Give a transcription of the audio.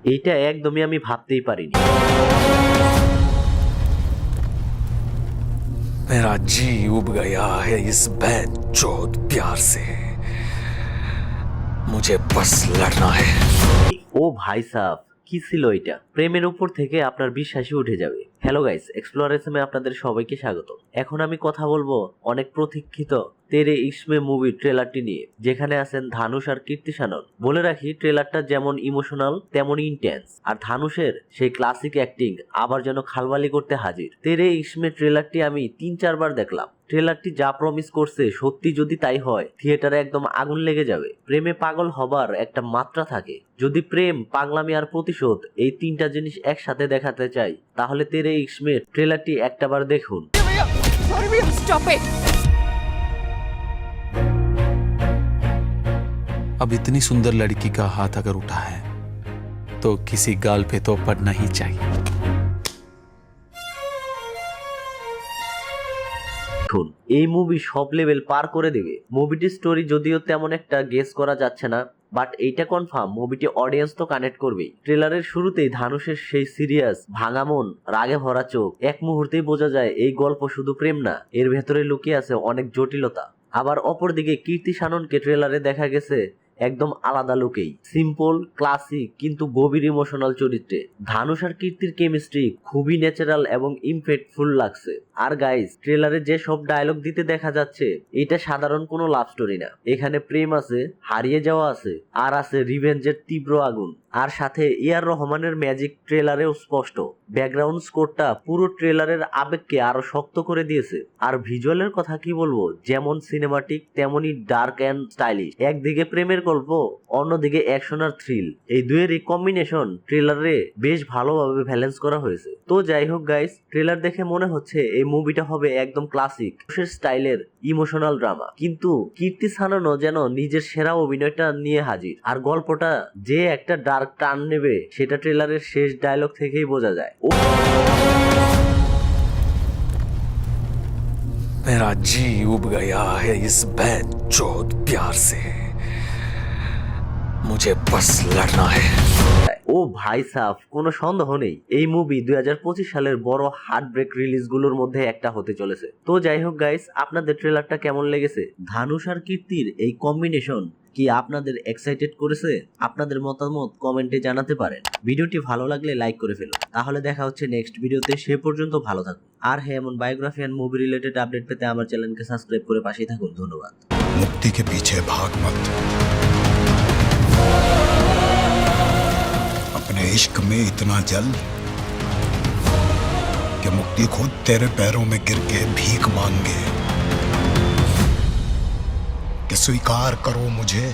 এইটা একদমই আমি ভাবতেই পারিনি। मेरा जी उब गया है इस बेचौध प्यार से। मुझे बस लड़ना है। ও ভাই সাহ, কি ছিল এটা? প্রেমের উপর থেকে আপনার বিশ্বাসই উঠে যাবে। হ্যালো গাইস, এক্সপ্লোরেশনে আপনাদের সবাইকে স্বাগত। এখন আমি কথা বলবো অনেক প্রতীক্ষিত তেরে ইসমে মুভি ট্রেলারটি নিয়ে, যেখানে আছেন ধানুষ আর কীর্তি সানন। বলে রাখি, ট্রেলারটা যেমন ইমোশনাল তেমনই ইন্টেন্স, আর ধানুষের সেই ক্লাসিক অ্যাক্টিং আবার যেন খালবালি করতে হাজির। তেরে ইসমে ট্রেলারটি আমি 3-4 বার দেখলাম। ট্রেলারটি যা প্রমিস করছে সত্যি যদি তাই হয়, থিয়েটারে একদম আগুন লেগে যাবে। প্রেমে পাগল হবার একটা মাত্রা থাকে। যদি প্রেম, পাগলামি আর প্রতিশোধ এই 3টা জিনিস একসাথে দেখাতে চাই, তাহলে তেরে ইসমে ট্রেলারটি একটাবার দেখুন। अब इतनी सुंदर लड़की का हाथ अगर उठा है तो किसी गाल पे तो पड़ना ही चाहिए। এই মুভি সব লেভেল পার করে দেবে। মুভিটির স্টোরি যদিও তেমন একটা গেস করা যাচ্ছে না, বাট এইটা কনফার্ম মুভিটি অডিয়েন্স তো কানেক্ট করবেই। ট্রেলারের শুরুতেই ধানুষের সেই সিরিয়াস, ভাঙা মন, রাগে ভরা চোখ, এক মুহূর্তেই বোঝা যায় এই গল্প শুধু প্রেম না, এর ভেতরে লুকিয়ে আছে অনেক জটিলতা। আবার অপরদিকে কীর্তি সাননকে ট্রেলারে দেখা গেছে একদম আলাদা লুকেই, সিম্পল, ক্লাসিক কিন্তু গভীর ইমোশনাল চরিত্রে। ধানুষ আর কীর্তির কেমিস্ট্রি খুবই ন্যাচারাল এবং ইমপ্যাক্টফুল লাগছে। আর গাইস, ট্রেলারে যে সব ডায়লগ দিতে দেখা যাচ্ছে, এটা সাধারণ কোনো লাভ স্টোরি না। এখানে প্রেম আছে, হারিয়ে যাওয়া আছে, আর আছে রিভেঞ্জের তীব্র আগুন। আর সাথে এআর রহমানের ম্যাজিক ট্রেলারেও স্পষ্ট। ব্যাকগ্রাউন্ড স্কোরটা পুরো ট্রেলারের আবেগকে আরো শক্ত করে দিয়েছে। আর ভিজুয়ালের কথা কি বলবো, যেমন সিনেমাটিক তেমনই ডার্ক অ্যান্ড স্টাইলিশ। একদিকে প্রেমের গল্প, অন্যদিকে অ্যাকশন আর থ্রিল, এই দুয়েরই কম্বিনেশন ট্রেলারে বেশ ভালোভাবে ব্যালেন্স করা হয়েছে। তো যাই হোক গাইস, ট্রেলার দেখে মনে হচ্ছে এই মুভিটা হবে একদম ক্লাসিক স্টাইলের ইমোশনাল ড্রামা, কিন্তু কীর্তি সাননও যেন নিজের সেরা অভিনয়টা নিয়ে হাজির। আর গল্পটা যে একটা ডার্ক টার্ন নেবে সেটা ট্রেলারের শেষ ডায়লগ থেকেই বোঝা যায়। मेरा जी उब गया है इस बेचौध प्यार से। मुझे बस लड़ना है। ও ভাই সাফ, কোনো সন্দেহ নেই এই মুভি 2025 সালের বড় হার্ট ব্রেক রিলিজ গুলোর মধ্যে একটা হতে চলেছে। তো যাই হোক গাইস, আপনাদের ট্রেলারটা কেমন লেগেছে? ধানুষ আর কীর্তির এই কম্বিনেশন কি আপনাদের এক্সাইটেড করেছে? আপনাদের মতামত কমেন্টে জানাতে পারেন। ভিডিওটি ভালো লাগলে লাইক করে ফেলুন। তাহলে দেখা হচ্ছে নেক্সট ভিডিওতে। সে পর্যন্ত ভালো থাকুন। আর হ্যাঁ, এমন biography and movie related update পেতে আমার চ্যানেলকে সাবস্ক্রাইব করে পাশেই থাকুন। ধন্যবাদ। मुक्ति के पीछे भाग मत, अपने इश्क में इतना जल कि मुक्ति खुद तेरे पैरों में गिर के भीख मांगे कि स्वीकार करो मुझे।